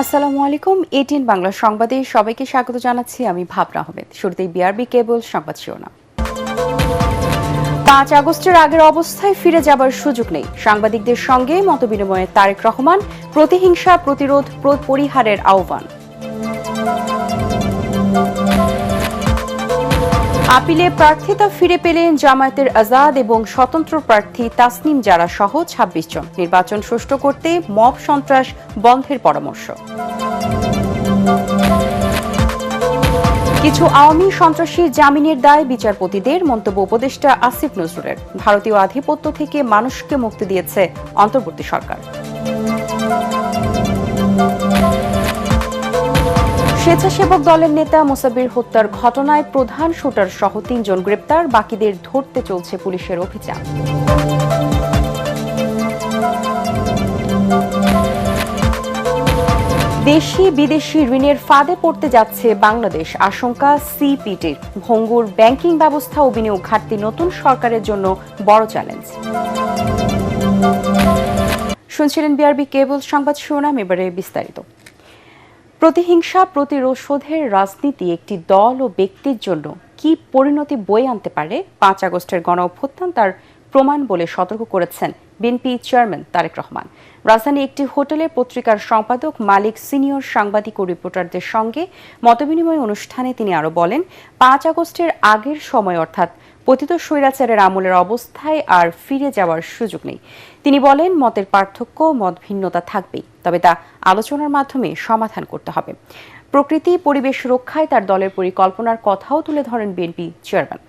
আসসালামু আলাইকুম। এটিএন বাংলা সংবাদে সবাইকে স্বাগত জানাচ্ছি। আমি ভাবনা আহমেদ। শুরুতেই বিআরবি কেবল সংবাদ শিরোনাম। 5 আগস্টের আগের অবস্থায় ফিরে যাবার সুযোগ নেই, সাংবাদিকদের সঙ্গে মতবিনিময়ে তারেক রহমান। প্রতিহিংসা প্রতিরোধ পরিহারের আহ্বান। আপিলে প্রার্থিতা ফিরে পেলেন জামায়াতের আজাদ এবং স্বতন্ত্র প্রার্থী তাসনিম জারা সহ 26 জন। নির্বাচন সুষ্ঠু করতে মব সন্ত্রাস বন্ধের পরামর্শ। কিছু আওয়ামী সন্ত্রাসীর জামিনের দায় বিচারপতিদের, মন্তব্য উপদেষ্টা আসিফ নজরুলের। ভারতীয় আধিপত্য থেকে মানুষকে মুক্তি দিয়েছে অন্তর্বর্তী সরকার। স্বেচ্ছাসেবক দলের নেতা মোসাব্বির হত্যার ঘটনায় প্রধান শুটার সহ 3 জন গ্রেপ্তার, বাকিদের ধরতে চলছে পুলিশের অভিযান। দেশি বিদেশি ঋণের ফাঁদে পড়তে যাচ্ছে বাংলাদেশ, আশঙ্কা সিপিডির। ভঙ্গুর ব্যাংকিং ব্যবস্থা ও বিনিয়োগ ঘাটতি নতুন সরকারের জন্য বড় চ্যালেঞ্জ। শুনছিলেন বিআরবি কেবল সংবাদ শিরোনাম, এবারে বিস্তারিত। প্রতিহিংসা প্রতিরোধের রাজনীতি একটি দল ও ব্যক্তির জন্য কি পরিণতি বয়ে আনতে পারে 5 আগস্টের গণ অভ্যুত্থান তার প্রমাণ বলে সতর্ক করেছেন বিএনপি চেয়ারম্যান তারেক রহমান। রাজধানী একটি হোটেলে পত্রিকার সম্পাদক মালিক সিনিয়র সাংবাদিক ও রিপোর্টারদের সঙ্গে মতবিনিময় অনুষ্ঠানে তিনি আরো বলেন, 5 আগস্টের আগের সময় অর্থাৎ পতিত স্বৈরাচারের আমলের অবস্থায় আর ফিরে যাওয়ার সুযোগ নেই। তিনি বলেন, মতের পার্থক্য, মত ভিন্নতা থাকবেই, তবে তা আলোচনার মাধ্যমে সমাধান করতে হবে। প্রকৃতি পরিবেশ রক্ষায় তার দলের পরিকল্পনার কথাও তুলে ধরেন বিএনপি চেয়ারম্যান।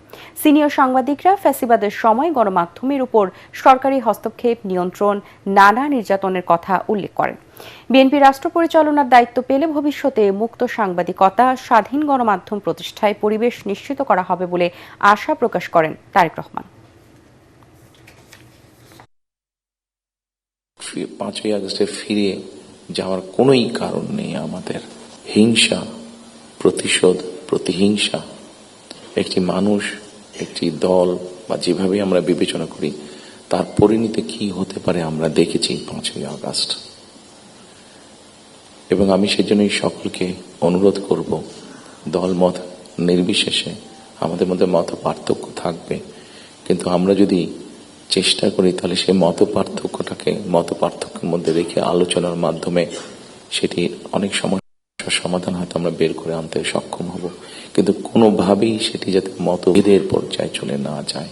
সিনিয়র সাংবাদিকরা ফ্যাসিবাদের সময় গণমাধ্যমের উপর সরকারি হস্তক্ষেপ, নিয়ন্ত্রণ, নানা নির্যাতনের কথা উল্লেখ করেন। বিএনপি রাষ্ট্র পরিচালনার দায়িত্ব পেলে ভবিষ্যতে মুক্ত সাংবাদিকতা, স্বাধীন গণমাধ্যম প্রতিষ্ঠায় পরিবেশ নিশ্চিত করা হবে বলে আশা প্রকাশ করেন তারেক রহমান। 5ই আগস্টে ফিরে যাওয়ার কোনোই কারণ নেই আমাদের। হিংসা, প্রতিশোধ, প্রতিহিংসা একটি মানুষ, একটি দল বা যেভাবে আমরা বিবেচনা করি তার পরিণতি কি হতে পারে আমরা দেখেছি 5ই আগস্ট। এবং আমি সেজন্যই সকলকে অনুরোধ করব, দলমত নির্বিশেষে আমাদের মধ্যে মত পার্থক্য থাকবে, কিন্তু আমরা যদি চেষ্টা করি তাহলে সেই মত পার্থক্যের মধ্যে রেখে আলোচনার মাধ্যমে সেটি অনেক সমস্যার সমাধান হয়তো আমরা বের করে আনতে সক্ষম হব। কিন্তু কোনোভাবেই সেটি যাতে মতভেদের পর্যায়ে চলে না যায়।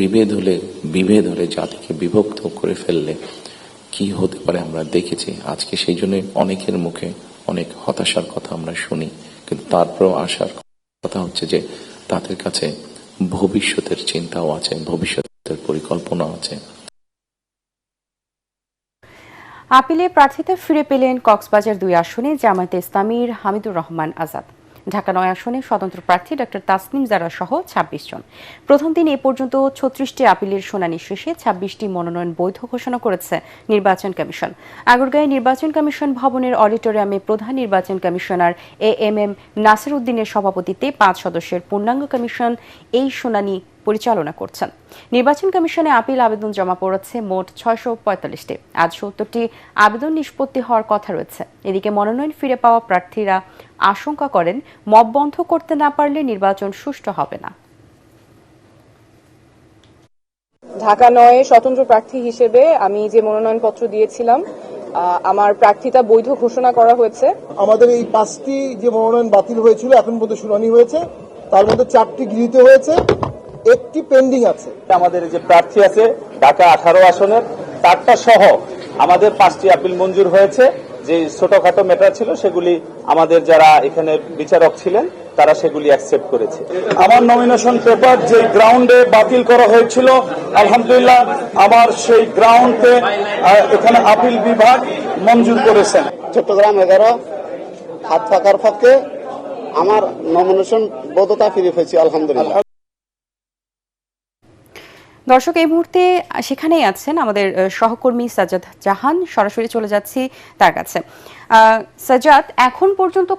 বিভেদ হলে জাতিকে বিভক্ত করে ফেললে কি হতে পারে আমরা দেখেছি। আজকে সেই জন্য অনেকের মুখে অনেক হতাশার কথা আমরা শুনি, কিন্তু তারপরেও আশার কথা হচ্ছে যে তাদের কাছে ভবিষ্যতের চিন্তাও আছে, ভবিষ্যতের পরিকল্পনা আছে। আপিলে প্রার্থিতা ফিরে পেলেন কক্সবাজার 2 আসনে জামায়াতে ইসলামীর হামিদুর রহমান আজাদ। ঢাকা 9 আসনে স্বতন্ত্র প্রার্থী ডক্টর তাসনিম জারা সহ 26 জন। প্রথম দিন এ পর্যন্ত 36টি আপিলের শুনানি শেষে 26টি মনোনয়ন বৈধ ঘোষণা করেছে নির্বাচন কমিশন। আগারগাঁয়ে নির্বাচন কমিশন ভবনের অডিটোরিয়ামে প্রধান নির্বাচন কমিশনার এএমএম নাসির উদ্দিনের সভাপতিত্বে 5 সদস্যের পূর্ণাঙ্গ কমিশন এই শুনানি পরিচালনা করছেন। নির্বাচন কমিশনে আপিল আবেদন জমা পড়েছে মোট 645টি। আজ 70টি আবেদন নিষ্পত্তি হওয়ার কথা রয়েছে। এদিকে মনোনয়ন ফিরে পাওয়া প্রার্থীরা আশঙ্কা করেন, মব বন্ধ করতে না পারলে নির্বাচন সুষ্ঠু হবে না। ঢাকা 9 স্বতন্ত্র প্রার্থী হিসেবে আমি যে মনোনয়নপত্র দিয়েছিলাম, আমার প্রার্থিতা বৈধ ঘোষণা করা হয়েছে। আমাদের এই 5টি যে মনোনয়ন বাতিল হয়েছিল এখন পর্যন্ত শুনানি হয়েছে, তার মধ্যে 4টি গৃহীত হয়েছে, 1টি পেন্ডিং আছে। আমাদের যে প্রার্থী আছে ঢাকা 18 আসনের, তারটা সহ আমাদের 5টি আপিল মঞ্জুর হয়েছে। যে ছোটখাটো ম্যাটার ছিল সেগুলি আমাদের যারা এখানে বিচারক ছিলেন তারা সেগুলি অ্যাকসেপ্ট করেছে। আমার নমিনেশন পেপার যে গ্রাউন্ডে বাতিল করা হয়েছিল, আলহামদুলিল্লাহ আমার সেই গ্রাউন্ডে এখানে আপিল বিভাগ মঞ্জুর করেছেন। চট্টগ্রাম 11 হাত ফাঁকার পক্ষে আমার নমিনেশন বৈধতা ফিরে পেয়েছি, আলহামদুলিল্লাহ। দর্শক, এই মুহূর্তে সেখানেই আছেন আমাদের সহকর্মী সাজ্জাদ জাহান। সরাসরি চলে যাচ্ছি তার কাছে। সাজ্জাদ, এখন পর্যন্ত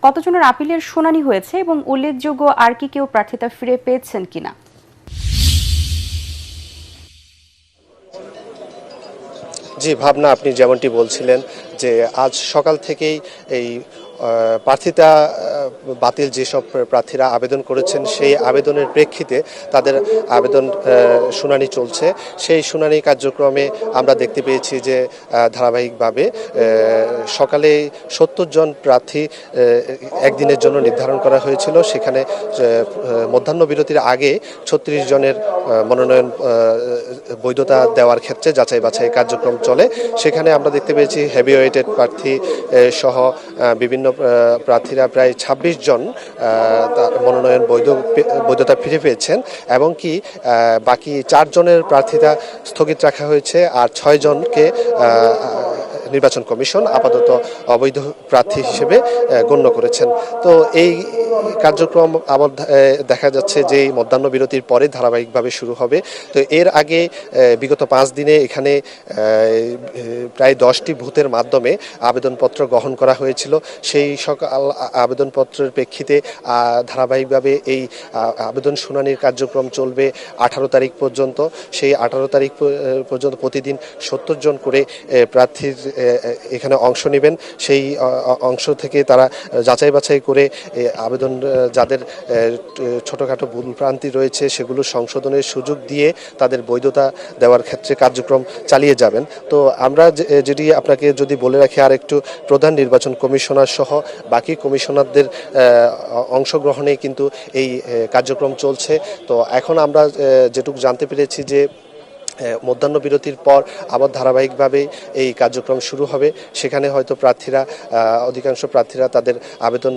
কতজনের আপিলের শুনানি হয়েছে এবং উল্লেখযোগ্য আর কি কেউ প্রার্থিতা ফিরে পেয়েছেন কিনা? জি ভাবনা, আপনি যেমনটি বলছিলেন যে আজ সকাল থেকেই এই প্রার্থিতা বাতিল যেসব প্রার্থীরা আবেদন করেছেন সেই আবেদনের প্রেক্ষিতে তাদের আবেদন শুনানি চলছে। সেই শুনানি কার্যক্রমে আমরা দেখতে পেয়েছি যে ধারাবাহিকভাবে সকালে 70 জন প্রার্থী একদিনের জন্য নির্ধারণ করা হয়েছিল। সেখানে মধ্যাহ্ন বিরতির আগে 36 জনের মনোনয়ন বৈধতা দেওয়ার ক্ষেত্রে যাচাই বাছাই কার্যক্রম চলে। সেখানে আমরা দেখতে পেয়েছি হেভিওয়েটেড প্রার্থী সহ বিভিন্ন প্রার্থীরা প্রায় 26 জন মনোনয়ন বৈধতা ফিরে পেয়েছেন এবং কি বাকি 4 জনের প্রার্থিতা স্থগিত রাখা হয়েছে আর 6 জনকে নির্বাচন কমিশন আপাতত অবৈধ প্রার্থী হিসেবে গণ্য করেছেন। তো এই কার্যক্রম আবার দেখা যাচ্ছে যে মধ্যাহ্ন বিরতির পরে ধারাবাহিকভাবে শুরু হবে। তো এর আগে বিগত 5 দিনে এখানে প্রায় 10টি বুথের মাধ্যমে আবেদনপত্র গ্রহণ করা হয়েছিল। সেই সকল আবেদনপত্রের প্রেক্ষিতে ধারাবাহিকভাবে এই আবেদন শুনানির কার্যক্রম চলবে 18 তারিখ পর্যন্ত। সেই 18 তারিখ পর্যন্ত প্রতিদিন 70 জন করে প্রার্থীর এখানে অংশ নেবেন। সেই অংশ থেকে তারা যাচাই বাছাই করে আবেদন যাদের ছোটোখাটো ভুলভ্রান্তি রয়েছে সেগুলো সংশোধনের সুযোগ দিয়ে তাদের বৈধতা দেওয়ার ক্ষেত্রে কার্যক্রম চালিয়ে যাবেন। তো আমরা যেটি আপনাকে যদি বলে রাখি আর একটু, প্রধান নির্বাচন কমিশনার সহ বাকি কমিশনারদের অংশগ্রহণে কিন্তু এই কার্যক্রম চলছে। তো এখন আমরা যেটুকু জানতে পেরেছি যে মধ্যাহ্ন বিরতির পর আবার ধারাবাহিকভাবে এই কার্যক্রম শুরু হবে। সেখানে হয়তো অধিকাংশ প্রার্থীরা তাদের আবেদন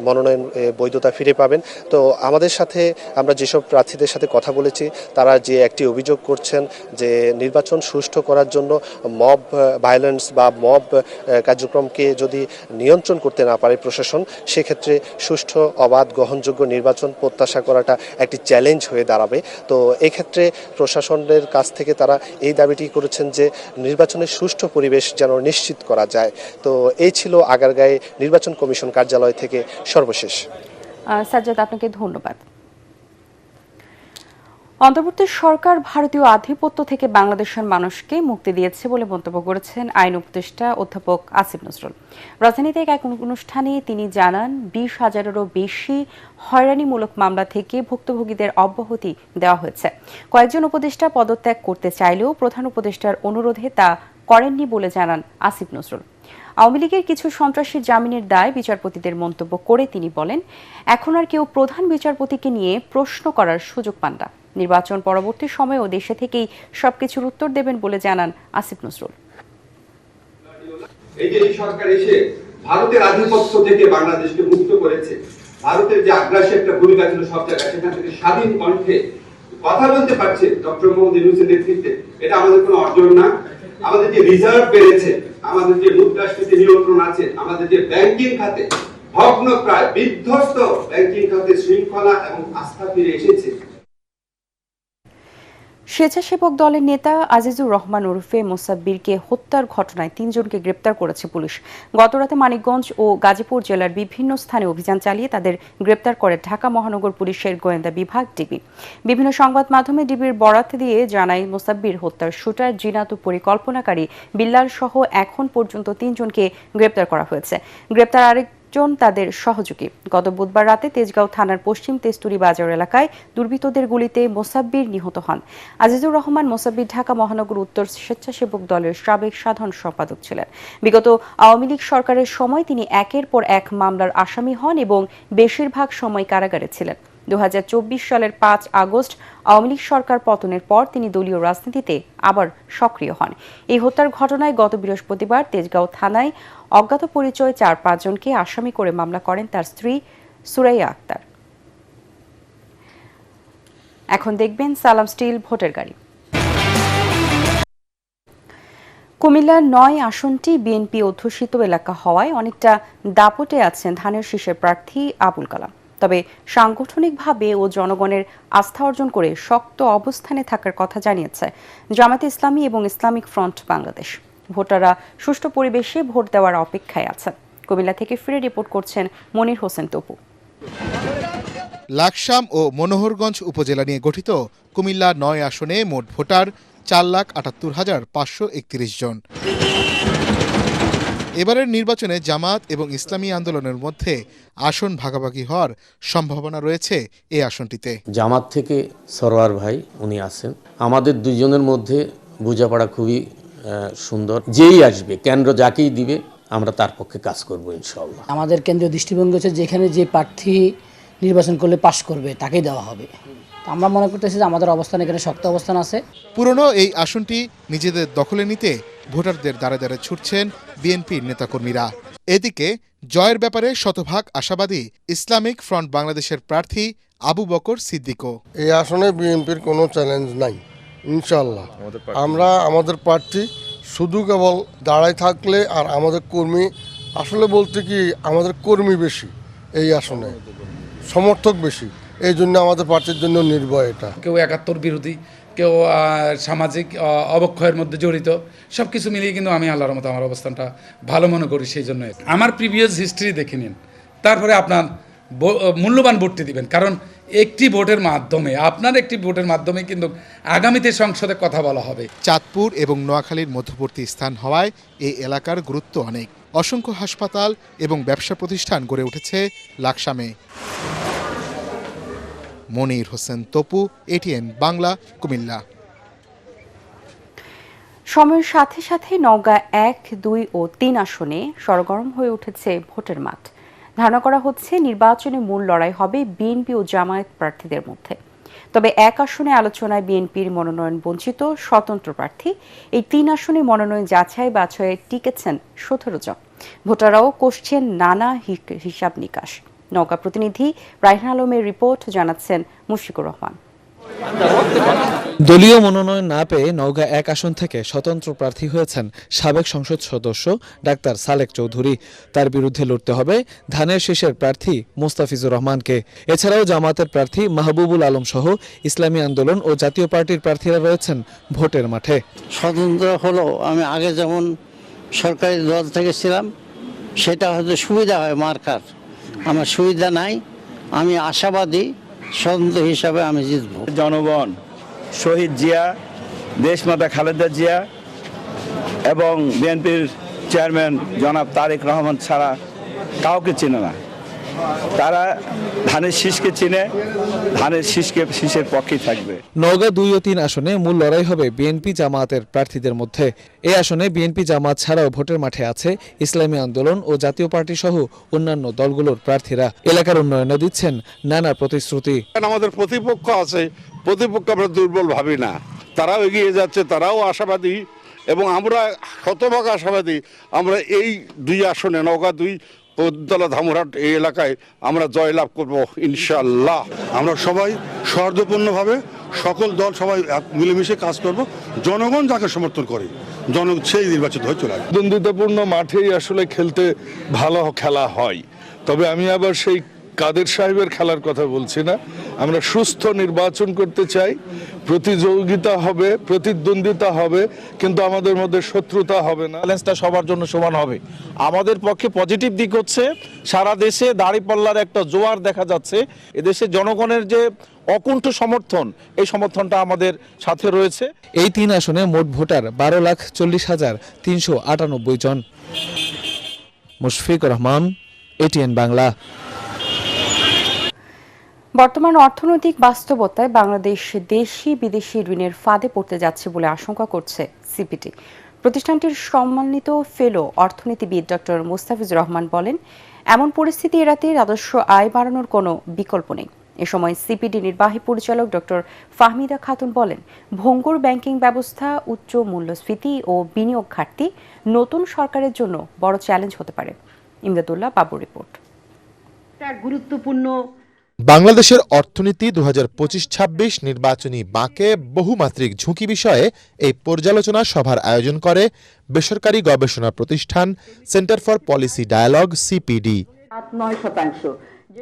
মনোনয়ন বৈধতা ফিরে পাবেন। তো আমাদের সাথে আমরা যেসব প্রার্থীদের সাথে কথা বলেছি তারা যে একটি অভিযোগ করছেন যে নির্বাচন সুষ্ঠু করার জন্য মব ভায়োলেন্স বা মব কার্যক্রমকে যদি নিয়ন্ত্রণ করতে না পারে প্রশাসন, সেক্ষেত্রে সুষ্ঠু অবাধ গ্রহণযোগ্য নির্বাচন প্রত্যাশা করাটা একটি চ্যালেঞ্জ হয়ে দাঁড়াবে। তো এক্ষেত্রে প্রশাসনের কাছ থেকে তারা এই দাবিটি করেছেন যে নির্বাচনের সুষ্ঠু পরিবেশ যেন নিশ্চিত করা যায়। তো এই ছিল আগারগাঁও নির্বাচন কমিশন কার্যালয় থেকে সর্বশেষ। সাজ্জাদ, আপনাকে ধন্যবাদ। অন্তর্বর্তী সরকার ভারতীয় আধিপত্য থেকে বাংলাদেশের মানুষকে মুক্তি দিয়েছে বলে মন্তব্য করেছেন আইন উপদেষ্টা অধ্যাপক আসিফ নজরুল। রাজধানীতে এক অনুষ্ঠানে তিনি জানান 20,000-এরও বেশি হয়রানিমূলক মামলা থেকে ভুক্তভোগীদের অব্যাহতি দেওয়া হয়েছে। কয়েকজন উপদেষ্টা পদত্যাগ করতে চাইলেও প্রধান উপদেষ্টার অনুরোধে তা করেননি বলে জানান আসিফ নজরুল। আওয়ামী লীগের কিছু সন্ত্রাসী জামিনের দায় বিচারপতিদের মন্তব্য করে তিনি বলেন, এখন আর কেউ প্রধান বিচারপতিকে নিয়ে প্রশ্ন করার সুযোগ পান না। নির্বাচন পরবর্তী সময়েও দেশে থেকেই সবকিছুর উত্তর দেবেন বলে জানান আসিফ নজরুল। এই যে এই সরকার এসে ভারতের আধিপত্য থেকে বাংলাদেশকে মুক্ত করেছে, ভারতের যে আগ্রাসী একটা ভূমিকা ছিল সব জায়গায়, সেখান থেকে স্বাধীন কণ্ঠে কথা বলতে পারছে ডক্টর মোহাম্মদ ইউনূসের নেতৃত্বে, এটা আমাদের কোনো অর্জন না। আমাদের যে রিজার্ভ বেড়েছে, আমাদের যে মুদ্রাস্ফীতি নিয়ন্ত্রণ আছে, আমাদের যে ব্যাংকিং খাতে ভগ্নপ্রায় বিধ্বস্ত ব্যাংকিং খাতে শৃঙ্খলা এবং আস্থা ফিরে এসেছে। স্বেচ্ছাসেবক দলের নেতা আজিজুর রহমান ওরফে মোসাব্বিরকে হত্যার ঘটনায় 3 জনকে গ্রেপ্তার করেছে পুলিশ। গতরাতে মানিকগঞ্জ ও গাজীপুর জেলার বিভিন্ন স্থানে অভিযান চালিয়ে তাদের গ্রেপ্তার করে ঢাকা মহানগর পুলিশের গোয়েন্দা বিভাগ ডিবি। বিভিন্ন সংবাদ মাধ্যমে ডিবির বরাত দিয়ে জানায়, মোসাব্বির হত্যার শুটার, জিনাত ও পরিকল্পনাকারী বিল্লাল সহ এখন পর্যন্ত 3 জনকে গ্রেপ্তার করা হয়েছে। গ্রেপ্তার আরেকজন তাদের সহযোগী। গত বুধবার রাতে তেজগাঁও থানার পশ্চিম তেস্তুরি বাজার এলাকায় দুর্বৃত্তদের গুলিতে মোসাব্বির নিহত হন। আজিজুর রহমান মোসাব্বির ঢাকা মহানগর উত্তর স্বেচ্ছাসেবক দলের সাবেক সাধারণ সম্পাদক ছিলেন। বিগত আওয়ামী লীগ সরকারের সময় তিনি একের পর এক মামলার আসামি হন এবং বেশিরভাগ সময় কারাগারে ছিলেন। 2024 সালের 5 আগস্ট আওয়ামী লীগ সরকার পতনের পর তিনি দলীয় রাজনীতিতে আবার সক্রিয় হন। এই হত্যার ঘটনায় গত বৃহস্পতিবার তেজগাঁও থানায় অজ্ঞাত পরিচয় 4-5 জনকে আসামি করে মামলা করেন তার স্ত্রী সুরাইয়া আক্তার। এখন দেখবেন সালাম স্টিল ভোটের গাড়ি। কুমিল্লার 9 আসনটি বিএনপি অধ্যুষিত এলাকা হওয়ায় অনেকটা দাপটে আছেন ধানের শীষের প্রার্থী আবুল কালাম। তবে সাংগঠনিকভাবে ও জনগণের আস্থা অর্জন করে শক্ত অবস্থানে থাকার কথা জানিয়েছে জামায়াতে ইসলামী এবং ইসলামিক ফ্রন্ট বাংলাদেশ। ভোটাররা সুষ্ঠু পরিবেশে ভোট দেওয়ার অপেক্ষায় আছেন। কুমিল্লা থেকে ফিরে রিপোর্ট করছেন মনির হোসেন তপু। লাকসাম ও মনোহরগঞ্জ উপজেলা নিয়ে গঠিত কুমিল্লা 9 আসনে মোট ভোটার 4,78,531 জন। এবারের নির্বাচনে জামাত এবং ইসলামী আন্দোলনের মধ্যে আসন ভাগাভাগি হওয়ার সম্ভাবনা রয়েছে এই আসনটিতে। জামাত থেকে সরওয়ার ভাই উনি আছেন, আমাদের দুইজনের মধ্যে বোঝাপড়া খুবই সুন্দর। যেই আসবে কেন্দ্র যাকেই দিবে আমরা তার পক্ষে কাজ করব ইনশাআল্লাহ। আমাদের কেন্দ্রীয় দৃষ্টিভঙ্গি হচ্ছে যেখানে যে প্রার্থী নির্বাচন করলে পাশ করবে তাকেই দেওয়া হবে। আমরা মনে করতেছি যে আমাদের অবস্থান এখানে শক্ত অবস্থান আছে। পুরনো এই আসনটি নিজেদের দখলে নিতে ভোটারদের দ্বারে দ্বারে ছুটছেন বিএনপির নেতাকর্মীরা। এদিকে জয়ের ব্যাপারে শতভাগ আশাবাদী ইসলামিক ফ্রন্ট বাংলাদেশের প্রার্থী আবু বকর সিদ্দিকও। এই আসনে বিএনপির কোনো চ্যালেঞ্জ নাই ইনশাআল্লাহ। আমরা আমাদের প্রার্থী শুধু কেবল দাঁড়ায় থাকলে, আর আমাদের কর্মী আসলে বলতে কি আমাদের কর্মী বেশি এই আসনে, সমর্থক বেশি, এই জন্য আমাদের প্রার্থীর জন্য নির্ভয়। এটা কেউ ৭১ বিরোধী, কেউ সামাজিক অবক্ষয়ের মধ্যে জড়িত, সব কিছু মিলিয়ে কিন্তু আমি আল্লাহর মতো আমার অবস্থানটা ভালো মনে করি। সেই জন্য আমার প্রিভিয়াস হিস্ট্রি দেখে নিন, তারপরে আপনার মূল্যবান ভোটটি দিবেন। কারণ একটি ভোটের মাধ্যমে, আপনার একটি ভোটের মাধ্যমে কিন্তু আগামীতে সংসদে কথা বলা হবে। চাঁদপুর এবং নোয়াখালীর মধ্যবর্তী স্থান হওয়ায় এই এলাকার গুরুত্ব অনেক। অসংখ্য হাসপাতাল এবং ব্যবসা প্রতিষ্ঠান গড়ে উঠেছে লাকসামে। মনির হোসেন তপু, এটিএন বাংলা, কুমিল্লা। সময়ের সাথে সাথে নওগাঁ ১, ২ ও ৩ আসনে সরগরম হয়ে উঠেছে ভোটের মাঠ। ধারণা করা হচ্ছে নির্বাচনে মূল লড়াই হবে বিএনপি ও জামায়াত প্রার্থীদের মধ্যে। তবে ১ আসনে আলোচনায় বিএনপির মনোনয়ন বঞ্চিত স্বতন্ত্র প্রার্থী। এই ৩ আসনে মনোনয়ন যাচাই বাছাইয়ে টিকেছেন ১৭ জন। ভোটাররাও কষছেন নানা হিসাব নিকাশ। নওগাঁ প্রতিনিধি রায়হান আলমের রিপোর্ট, জানাচ্ছেন মুশফিকুর রহমান। দলীয় মনোনয়ন না পেয়ে নওগাঁ ১ আসন থেকে স্বতন্ত্র প্রার্থী হয়েছেন সাবেক সংসদ সদস্য ডাক্তার সালেক চৌধুরী। তার বিরুদ্ধে লড়তে হবে ধানের শীষের প্রার্থী মোস্তাফিজুর রহমানকে। এছাড়াও জামাতের প্রার্থী মাহবুবুল আলম সহ ইসলামী আন্দোলন ও জাতীয় পার্টির প্রার্থীরা রয়েছেন ভোটের মাঠে। স্বতন্ত্র হলো আমি আগে যেমন সরকারি দল থেকে ছিলাম, সেটা হয়তো সুবিধা হয় মার্কার, আমার সুবিধা নাই। আমি আশাবাদী স্বতন্ত্র হিসাবে আমি জিতব। জনগণ শহীদ জিয়া, দেশমাতা খালেদা জিয়া এবং বিএনপির চেয়ারম্যান জনাব তারেক রহমান ছাড়া কাউকে চেনে না। তারা ধানের শীষকে চিনে, ধানের শীষের পক্ষেই থাকবে। নওগাঁ ২ ও ৩ আসনে মূল লড়াই হবে বিএনপি জামায়াতের প্রার্থীদের মধ্যে। এই আসনে বিএনপি জামায়াত ছাড়াও ভোটের মাঠে আছে ইসলামী আন্দোলন ও জাতীয় পার্টি সহ অন্যান্য দলগুলোর প্রার্থীরা। এলাকার উন্নয়নে দিচ্ছেন নানা প্রতিশ্রুতি। আমাদের প্রতিপক্ষ আছে, প্রতিপক্ষ আমরা দুর্বল ভাবি না, তারাও এগিয়ে যাচ্ছে, তারাও আশাবাদী এবং আমরা শতভাগ আশাবাদী। আমরা এই ২ আসনে নওগাঁ ২, পদ্মতলা, ধামুরহাট এই এলাকায় আমরা জয়লাভ করব ইনশাআল্লাহ। আমরা সবাই সৌহার্দ্যপূর্ণভাবে সকল দল সবাই মিলেমিশে কাজ করব। জনগণ যাকে সমর্থন করে জনগণ সেই নির্বাচিত হয়ে চলে আসবে। দ্বন্দ্বিতাপূর্ণ মাঠেই আসলে খেলতে ভালো খেলা হয়। তবে আমি আবার সেই কাদের সাহেবের খেলার কথা বলছি না। আমরা সুস্থ নির্বাচন করতে চাই, প্রতিযোগিতা হবে, প্রতিদ্বন্দ্বিতা হবে, কিন্তু আমাদের মধ্যে শত্রুতা হবে না। ব্যালেন্সটা সবার জন্য সমান হবে। আমাদের পক্ষে পজিটিভ দিক হচ্ছে সারা দেশে দাঁড়িপাল্লার একটা জোয়ার দেখা যাচ্ছে। এদেশে জনগণের যে অকুণ্ঠ সমর্থন, এই সমর্থনটা আমাদের সাথে রয়েছে। এই ৩ আসনে মোট ভোটার ১২,৪০,৩৯৮ জন। মুশফিকুর রহমান, এটিএন বাংলা। বর্তমান অর্থনৈতিক বাস্তবতায় বাংলাদেশ দেশি বিদেশি ঋণের ফাঁদে পড়তে যাচ্ছে বলে আশঙ্কা করছে সিপিডি। প্রতিষ্ঠানটির সম্মানিত ফেলো অর্থনীতিবিদ ডক্টর মোস্তাফিজুর রহমান বলেন, এমন পরিস্থিতি এড়াতে রাজস্ব আয় বাড়ানোর কোনো বিকল্প নেই। এ সময় সিপিডি নির্বাহী পরিচালক ডক্টর ফাহমিদা খাতুন বলেন, ভঙ্গুর ব্যাংকিং ব্যবস্থা, উচ্চ মূল্যস্ফীতি ও বিনিয়োগ ঘাটতি নতুন সরকারের জন্য বড় চ্যালেঞ্জ হতে পারে। ইমদাদুল্লাহ বাবুর রিপোর্ট। গুরুত্বপূর্ণ বাংলাদেশের অর্থনীতি ২০২৫-২৬ নির্বাচনী বাঁকে বহুমাত্রিক ঝুঁকি বিষয়ে এই পর্যালোচনা সভার আয়োজন করে বেসরকারি গবেষণা প্রতিষ্ঠান centre for policy dialogue CPD.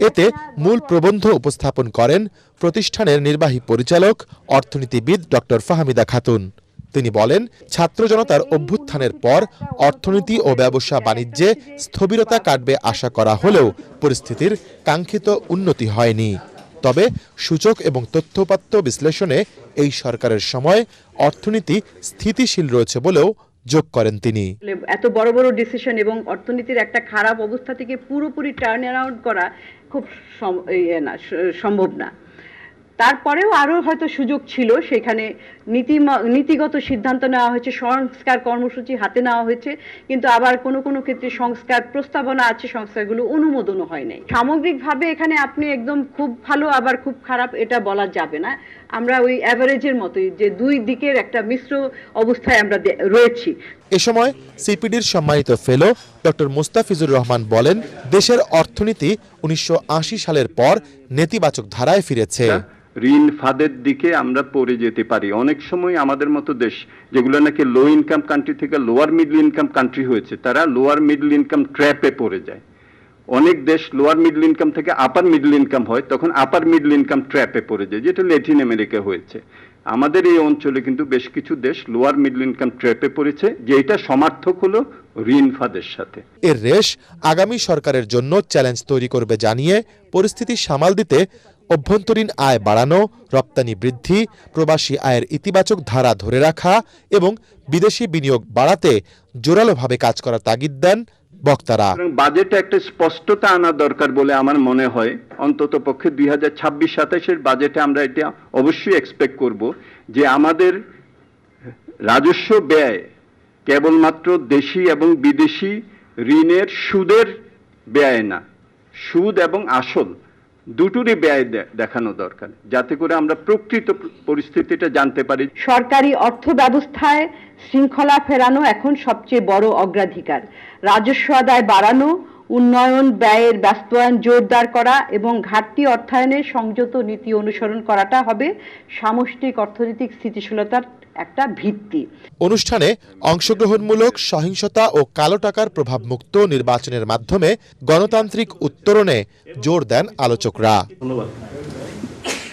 এতে মূল প্রবন্ধ উপস্থাপন করেন প্রতিষ্ঠানের নির্বাহী পরিচালক অর্থনীতিবিদ ডক্টর ফাহমিদা খাতুন। তিনি বলেন, ছাত্র জনতার অভ্যুত্থানের পর অর্থনীতি ও ব্যবসা বাণিজ্যে স্থবিরতা কাটবে আশা করা হলেও পরিস্থিতির কাঙ্ক্ষিত উন্নতি হয়নি। তবে সূচক এবং তথ্যপাত্য বিশ্লেষণে এই সরকারের সময় অর্থনীতি স্থিতিশীল রয়েছে বলেও যোগ করেন তিনি। এত বড় বড় ডিসিশন এবং অর্থনীতির একটা খারাপ অবস্থা থেকে পুরোপুরি টার্ন অ্যারাউন্ড করা খুব সম্ভব না। তারপরেও আরও হয়তো সুযোগ ছিল, সেখানে নীতিগত সিদ্ধান্ত নেওয়া হয়েছে, সংস্কার কর্মসূচি হাতে নেওয়া হয়েছে, কিন্তু আবার কোনো কোনো ক্ষেত্রে সংস্কার প্রস্তাবনা আছে, সংস্কারগুলো অনুমোদনও হয় নাই। সামগ্রিকভাবে এখানে আপনি একদম খুব ভালো আবার খুব খারাপ এটা বলা যাবে না। আমরা ওই অ্যাভারেজের মতোই, যে দুই দিকের একটা মিশ্র অবস্থায় আমরা রয়েছি। এ সময় সিপিডির সম্মানিত ফেলো ডক্টর মুস্তাফিজুর রহমান বলেন, দেশের অর্থনীতি 1980 সালের পর নেতিবাচক ধারায় ফিরেছে। ঋণ ফাঁদের দিকে আমরা পড়ে যেতে পারি। অনেক সময় আমাদের মতো দেশ যেগুলো নাকি লো ইনকাম কান্ট্রি থেকে লোয়ার মিডল ইনকাম কান্ট্রি হয়েছে, তারা লোয়ার মিডল ইনকাম ট্র্যাপে পড়ে যায়। অনেক দেশ লোয়ার মিডল ইনকাম থেকে আপার মিডল ইনকাম হয়, তখন আপার মিডল ইনকাম ট্র্যাপে পড়ে যায়, যেটা ল্যাটিন আমেরিকা হয়েছে। আমাদের এই অঞ্চলে কিন্তু বেশ কিছু দেশ লোয়ার মিডল ইনকাম ট্র্যাপে পড়েছে, যেটা সমার্থক হলো ঋণ ফাঁদের সাথে। এর রেশ আগামী সরকারের জন্য চ্যালেঞ্জ তৈরি করবে জানিয়ে পরিস্থিতি সামাল দিতে অভ্যন্তরীণ আয় বাড়ানো, রপ্তানি বৃদ্ধি, প্রবাসী আয়ের ইতিবাচক ধারা ধরে রাখা এবং বিদেশি বিনিয়োগ বাড়াতে জোরালোভাবে কাজ করার তাগিদ দেন বক্তারা। বাজেটে একটা স্পষ্টতা আনা দরকার বলে আমার মনে হয়। অন্তত পক্ষে 2026-27 বাজেটে আমরা এটা অবশ্যই এক্সপেক্ট করব যে আমাদের রাজস্ব ব্যয় কেবলমাত্র দেশি এবং বিদেশি ঋণের সুদের ব্যয় না, সুদ এবং আসল দুটোরই ব্যয় দেখানো দরকার, যাতে করে আমরা প্রকৃত পরিস্থিতিটা জানতে পারি। সরকারি অর্থ ব্যবস্থায় শৃঙ্খলা ফেরানো এখন সবচেয়ে বড় অগ্রাধিকার। রাজস্ব আদায় বাড়ানো, উন্নয়ন ব্যয়ের বাস্তবায়ন জোরদার করা এবং ঘাটতি অর্থায়নের সংযত নীতি অনুসরণ করাটা হবে সামষ্টিক অর্থনৈতিক স্থিতিশীলতার একটা ভিত্তি। অনুষ্ঠানে অংশগ্রহণমূলক, সহিংসতা ও কালো টাকার প্রভাবমুক্ত নির্বাচনের মাধ্যমে গণতান্ত্রিক উত্তরণে জোর দেন আলোচকরা।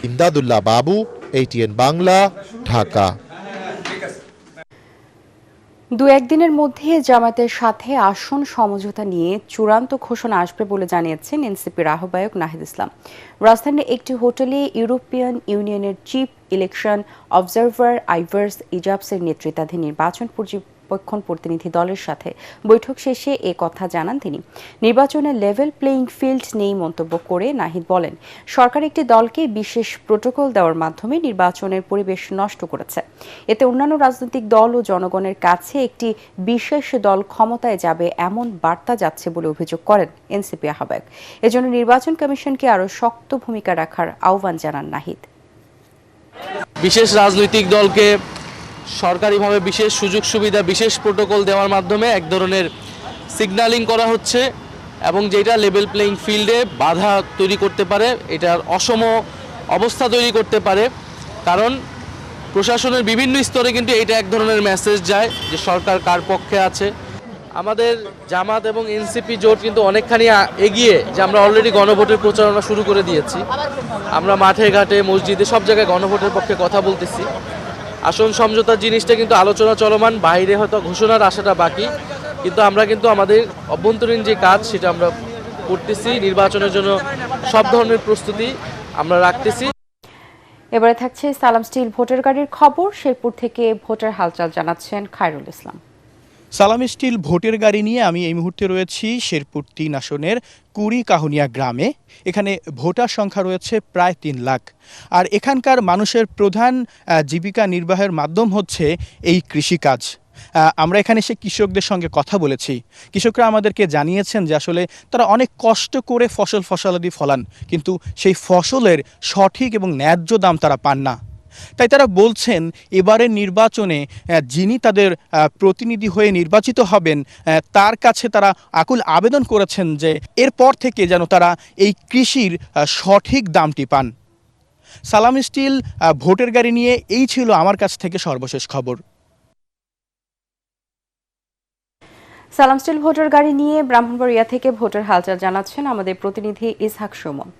ইমদাদুল্লাহ বাবু, ATN বাংলা, ঢাকা। দু একদিনের মধ্যে জামায়াতের সাথে আসন সমঝোতা নিয়ে চূড়ান্ত ঘোষণা আসবে বলে জানিয়েছেন এনসিপির আহ্বায়ক নাহিদ ইসলাম। রাজধানীর একটি হোটেলে ইউরোপিয়ান ইউনিয়নের চিফ ইলেকশন অবজারভার আইভার্স ইজাবসের নেতৃত্বাধীন নির্বাচন পর্যবেক্ষণ প্রতিনিধি দলের সাথে বৈঠক শেষে এ কথা জানান তিনি। নির্বাচনে লেভেল প্লেইং ফিল্ড নেই মন্তব্য করে নাহিদ বলেন, সরকার একটি দলকে বিশেষ প্রোটোকল দেওয়ার মাধ্যমে নির্বাচনের পরিবেশ নষ্ট করেছে। এতে অন্যান্য রাজনৈতিক দল ও জনগণের কাছে একটি বিশেষ দল ক্ষমতায় যাবে এমন বার্তা যাচ্ছে বলে অভিযোগ করেন এনসিপি আহ্বায়ক। এজন্য নির্বাচন কমিশনকে আরও শক্ত ভূমিকা রাখার আহ্বান জানান নাহিদ। বিশেষ রাজনৈতিক দলকে সরকারিভাবে বিশেষ সুযোগ সুবিধা, বিশেষ প্রোটোকল দেওয়ার মাধ্যমে এক ধরনের সিগন্যালিং করা হচ্ছে এবং যেটা লেভেল প্লেইং ফিল্ডে বাধা তৈরি করতে পারে, এটার অসম অবস্থা তৈরি করতে পারে। কারণ প্রশাসনের বিভিন্ন স্তরে কিন্তু এটা এক ধরনের মেসেজ যায় যে সরকার কার পক্ষে আছে। আমাদের জামাত এবং এনসিপি জোট কিন্তু অনেকখানি এগিয়ে, যে আমরা অলরেডি গণভোটের প্রচারণা শুরু করে দিয়েছি। আমরা মাঠে ঘাটে মসজিদে সব জায়গায় গণভোটের পক্ষে কথা বলতেছি। আসন সমঝোতার জিনিসটা কিন্তু আলোচনা চলমান, বাইরে হয়তো ঘোষণার আশাটা বাকি, কিন্তু আমরা কিন্তু আমাদের অভ্যন্তরীণ যে কাজ সেটা আমরা করতেছি। নির্বাচনের জন্য সব ধরনের প্রস্তুতি আমরা রাখতেছি। এবারে থাকছে সালাম স্টিল ভোটার গাড়ির খবর। শেরপুর থেকে ভোটার হালচাল জানাচ্ছেন খায়রুল ইসলাম। সালাম স্টিল ভোটের গাড়ি নিয়ে আমি এই মুহূর্তে রয়েছি শেরপুর 3 আসনের কুড়িকাহুনিয়া গ্রামে। এখানে ভোটার সংখ্যা রয়েছে প্রায় 3 লাখ। আর এখানকার মানুষের প্রধান জীবিকা নির্বাহের মাধ্যম হচ্ছে এই কৃষিকাজ। আমরা এখানে এসে কৃষকদের সঙ্গে কথা বলেছি। কৃষকরা আমাদেরকে জানিয়েছেন যে আসলে তারা অনেক কষ্ট করে ফসলাদি ফলান, কিন্তু সেই ফসলের সঠিক এবং ন্যায্য দাম তারা পান না। তাই তারা বলছেন এবারের নির্বাচনে যিনি তাদের প্রতিনিধি হয়ে নির্বাচিত হবেন তার কাছে তারা আকুল আবেদন করেছেন যে এরপর থেকে যেন তারা এই কৃষির সঠিক দামটি পান। সালাম স্টিল ভোটের গাড়ি নিয়ে এই ছিল আমার কাছ থেকে সর্বশেষ খবর। সালাম স্টিল ভোটার গাড়ি নিয়ে ব্রাহ্মণবাড়িয়া থেকে ভোটার হালচাল জানাচ্ছেন আমাদের প্রতিনিধি ইসহাক সুমন।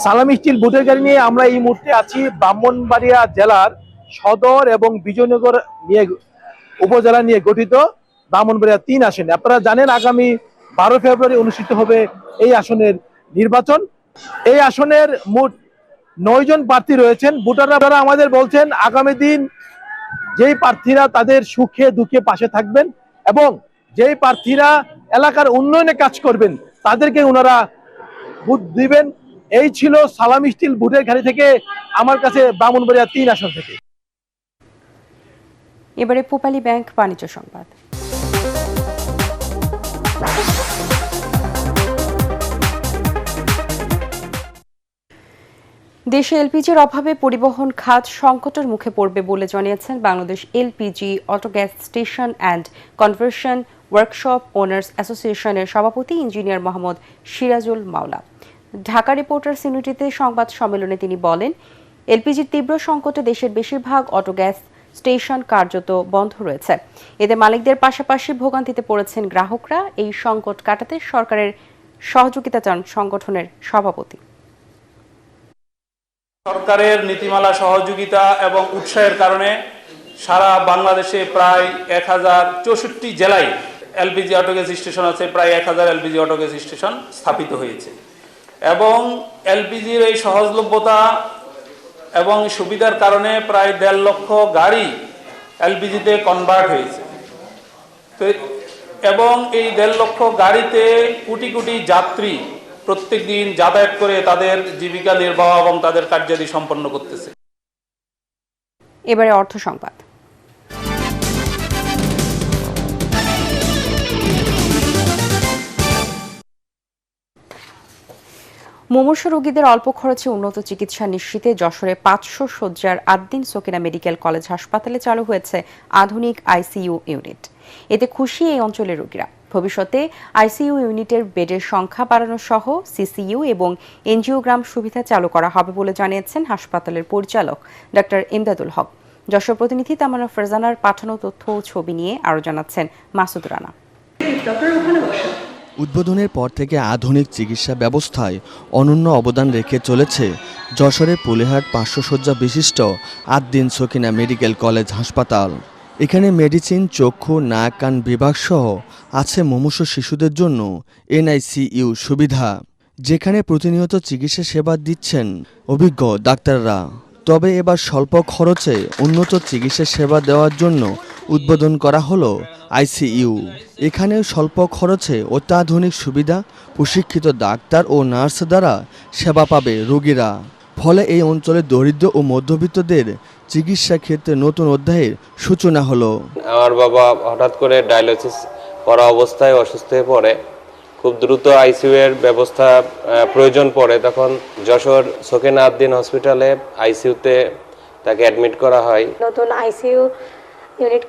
সালাম স্টিল ভোটের গাড়ি নিয়ে আমরা এই মুহূর্তে আছি ব্রাহ্মণবাড়িয়া জেলার সদর এবং বিজয়নগর নিয়ে উপজেলা নিয়ে গঠিত ব্রাহ্মণবাড়িয়া 3 আসনে। আপনারা জানেন আগামী 12 ফেব্রুয়ারি অনুষ্ঠিত হবে এই আসনের নির্বাচন। এই আসনের মোট 9 জন প্রার্থী রয়েছেন। ভোটাররা আমাদের বলছেন আগামী দিন যেই প্রার্থীরা তাদের সুখে দুঃখে পাশে থাকবেন এবং যেই প্রার্থীরা এলাকার উন্নয়নে কাজ করবেন তাদেরকে ওনারা ভোট দিবেন। এই ছিল সালাম স্টিল ভোটের গাড়ি থেকে আমার কাছে ব্রাহ্মণবাড়িয়া ৩ আসন থেকে। এবারে পূবালী ব্যাংক বাণিজ্য সংবাদ। দেশে এলপিজির অভাবে পরিবহন খাত সংকটের মুখে পড়বে বলে জানিয়েছেন Bangladesh LPG auto gas station and conversion workshop owners অ্যাসোসিয়েশনের সভাপতি ইঞ্জিনিয়ার মোহাম্মদ সিরাজুল মাওলা। ঢাকা রিপোর্টার্স ইউনিটিতে সংবাদ সম্মেলনে তিনি বলেন, এলপিজির তীব্র সংকটে দেশের বেশিরভাগ অটো গ্যাস স্টেশন কার্যত বন্ধ রয়েছে। এতে মালিকদের পাশাপাশি ভোগান্তিতে পড়েছেন গ্রাহকরা। এই সংকট কাটাতে সরকারের সহযোগিতা চান সংগঠনের সভাপতি। সরকারের নীতিমালা সহযোগিতা এবং উৎসাহের কারণে সারা বাংলাদেশে প্রায় 1064 জেলায় এলপিজি অটো গ্যাস স্টেশন আছে, প্রায় 1000 এলপিজি অটো গ্যাস স্টেশন স্থাপিত হয়েছে এবং এলপিজির এই সহজলভ্যতা এবং সুবিধার কারণে প্রায় 1.5 লক্ষ গাড়ি এলপিজিতে কনভার্ট হয়েছে এবং এই 1.5 লক্ষ গাড়িতে কোটি কোটি যাত্রী প্রত্যেক দিন যাতায়াত করে তাদের জীবিকা নির্বাহ এবং তাদের কার্যাদি সম্পন্ন করতেছে। এবারে অর্থ সংবাদ। মুমূর্ষু রোগীদের অল্প খরচে উন্নত চিকিৎসা নিশ্চিতে যশোরে 500 শয্যার আদ্দিন সকিনা মেডিকেল কলেজ হাসপাতালে চালু হয়েছে আধুনিক আইসিইউ ইউনিট। এতে খুশি এই অঞ্চলের রোগীরা। ভবিষ্যতে আইসিইউ ইউনিটের বেডের সংখ্যা বাড়ানো সহ সিসিইউ এবং এনজিওগ্রাম সুবিধা চালু করা হবে বলে জানিয়েছেন হাসপাতালের পরিচালক ডাক্তার ইমদাদুল হক। যশোর প্রতিনিধি তামান্না ফারজানার পাঠানো তথ্য ও ছবি নিয়ে আরও জানাচ্ছেন মাসুদ রানা। উদ্বোধনের পর থেকে আধুনিক চিকিৎসা ব্যবস্থায় অনন্য অবদান রেখে চলেছে যশোরের পুলেহাট 500 শয্যা বিশিষ্ট আদ্দিন সকিনা মেডিকেল কলেজ হাসপাতাল। এখানে মেডিসিন, চক্ষু, নাক কান বিভাগ সহ আছে মুমূর্ষু শিশুদের জন্য এনআইসিইউ সুবিধা, যেখানে প্রতিনিয়ত চিকিৎসা সেবা দিচ্ছেন অভিজ্ঞ ডাক্তাররা। তবে এবার স্বল্প খরচে উন্নত চিকিৎসা সেবা দেওয়ার জন্য উদ্বোধন করা হলো আইসিইউ। এখানে স্বল্প খরচে অত্যাধুনিক সুবিধা, প্রশিক্ষিত ডাক্তার ও নার্স দ্বারা সেবা পাবে রোগীরা। ফলে এই অঞ্চলের দরিদ্র ও মধ্যবিত্তদের চিকিৎসা ক্ষেত্রে নতুন অধ্যায়ের সূচনা হলো। আমার বাবা হঠাৎ করে ডায়ালিসিস করা অবস্থায় অসুস্থ হয়ে পড়ে, খুব দ্রুত আইসিইউ এর ব্যবস্থা প্রয়োজন পড়ে। তখন যশোর সকিনা আদ্দিন হসপিটালে আইসিইউতে তাকে অ্যাডমিট করা হয়। নতুন আইসিইউ ইউনিট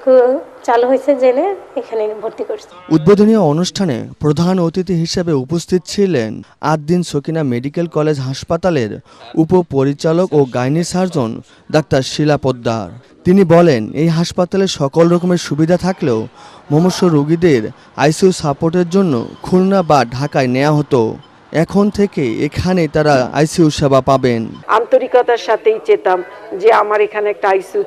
চালু হয়েছে জেনে এখানে ভর্তি করছে। উদ্বোধনী অনুষ্ঠানে প্রধান অতিথি হিসেবে উপস্থিত ছিলেন আদ্দিন সকিনা মেডিকেল কলেজ হাসপাতালের উপপরিচালক ও গাইনি সার্জন ডাক্তার শিলা পোদ্দার। তিনি বলেন, এই হাসপাতালে সকল রকমের সুবিধা থাকলেও মুমূর্ষু রোগীদের আইসিইউ সাপোর্টের জন্য খুলনা বা ঢাকায় নেওয়া হতো। এখন থেকে এখানে তারা আইসিইউ সেবা পাবেন। আন্তরিকতার সাথেই চেতাম যে আমার এখানে একটা আইসিইউ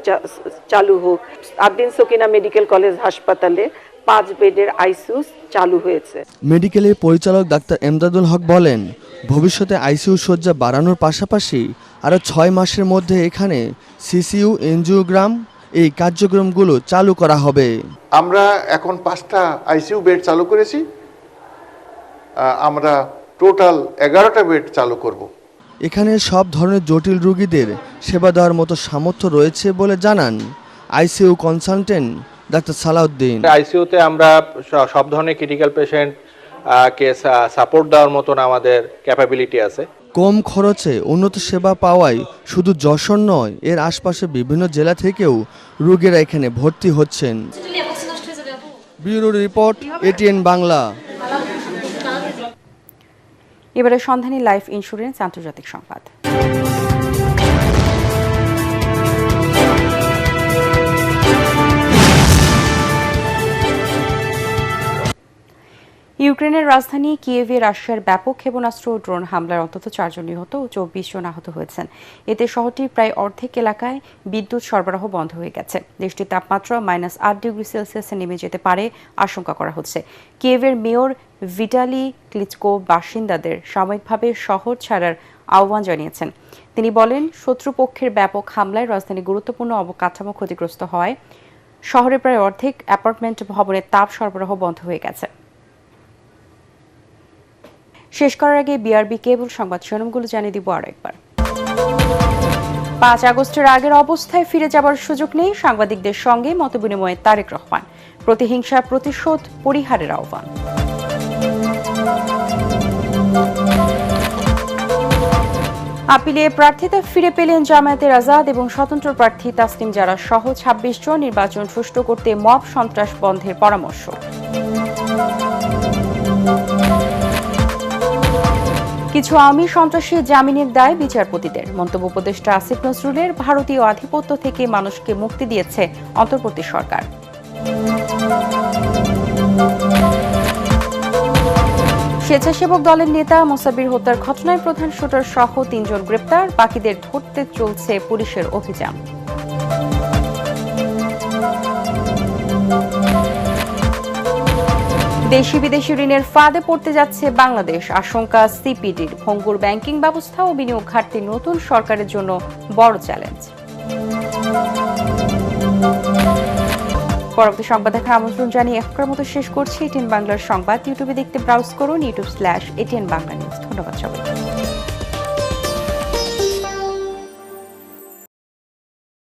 চালু হোক। আদ্দিন সকিনা মেডিকেল কলেজ হাসপাতালে 5 বেডের আইসিইউ চালু হয়েছে। মেডিকেলের পরিচালক ডাক্তার ইমদাদুল হক বলেন, ভবিষ্যতে আইসিইউ শয্যা বাড়ানোর পাশাপাশি আরও 6 মাসের মধ্যে এখানে সিসিইউ, এনজিওগ্রাম এই কার্যক্রমগুলো চালু করা হবে। আমরা এখন 5টা আইসিইউ বেড চালু করেছি, আমরা টোটাল 11টা বেড চালু করব। এখানে সব ধরনের জটিল রোগীদের সেবা দেওয়ার মতো সামর্থ্য রয়েছে বলে জানান আইসিইউ কনসালটেন্ট ডাক্তার সালাউদ্দিন। আইসিইউতে আমরা সব ধরনের ক্রিটিক্যাল পেশেন্ট কে সাপোর্ট দেওয়ার মতন আমাদের ক্যাপাবিলিটি আছে। কম খরচে উন্নত সেবা পাওয়ায় শুধু যশোর নয়, এর আশপাশে বিভিন্ন জেলা থেকেও রোগীরা এখানে ভর্তি হচ্ছেন। Bureau report, ATN Bangla. এবারে সন্ধানী লাইফ ইন্স্যুরেন্স আন্তর্জাতিক সংবাদ। ইউক্রেনের রাজধানী কিয়েভে রাশিয়ার ব্যাপক ক্ষেপণাস্ত্র ও ড্রোন হামলার অন্তত 4 জন নিহত ও 24 জন আহত হয়েছেন। এতে শহরটির প্রায় অর্ধেক এলাকায় বিদ্যুৎ সরবরাহ বন্ধ হয়ে গেছে। দেশটির তাপমাত্রা -8 ডিগ্রি সেলসিয়াসে নেমে যেতে পারে আশঙ্কা করা হচ্ছে। কিয়েভের মেয়র ভিটালি ক্লিচকো বাসিন্দাদের সাময়িকভাবে শহর ছাড়ার আহ্বান জানিয়েছেন। তিনি বলেন, শত্রুপক্ষের ব্যাপক হামলায় রাজধানী গুরুত্বপূর্ণ অবকাঠামো ক্ষতিগ্রস্ত হয়। শহরে প্রায় অর্ধেক অ্যাপার্টমেন্ট ভবনের তাপ সরবরাহ বন্ধ হয়ে গেছে। শেষ করার আগে বিআরবি কেবল সংবাদ শিরোনামগুলো জানিয়ে দিব আরো একবার। 5 আগস্টের আগের অবস্থায় ফিরে যাবার সুযোগ নেই, সাংবাদিকদের সঙ্গে মতবিনিময়ে তারেক রহমান। প্রতিহিংসা প্রতিশোধ পরিহারের আহ্বান। আপিলে প্রার্থিতা ফিরে পেলেন জামায়াতের আজাদ এবং স্বতন্ত্র প্রার্থী তাসনিম জারা সহ 26 জন। নির্বাচন সুষ্ঠু করতে মব সন্ত্রাস বন্ধের পরামর্শ। কিছু আওয়ামী সন্ত্রাসী জামিনের দায় বিচারপতিদের। মন্তব্য উপদেষ্টা আসিফ নজরুলের। ভারতীয় আধিপত্য থেকে মানুষকে মুক্তি দিয়েছে অন্তর্বর্তী সরকার। স্বেচ্ছাসেবক দলের নেতা মোসাব্বির হত্যার ঘটনায় প্রধান শুটার সহ 3 জন গ্রেপ্তার। বাকিদের ধরতে চলছে পুলিশের অভিযান। দেশি বিদেশি ঋণের ফাঁদে পড়তে যাচ্ছে বাংলাদেশ, আশঙ্কা সিপিডির। ভঙ্গুর ব্যাংকিং ব্যবস্থা ও বিনিয়োগ ঘাটতি নতুন সরকারের জন্য বড় চ্যালেঞ্জ। পরবর্তী সংবাদ দেখার আমন্ত্রণ জানিয়ে এখনকার মতো শেষ করছি। এটিএন বাংলার সংবাদ ইউটিউবে দেখতে ব্রাউজ করুন youtube/ATN Bangla News। ধন্যবাদ সবাইকে।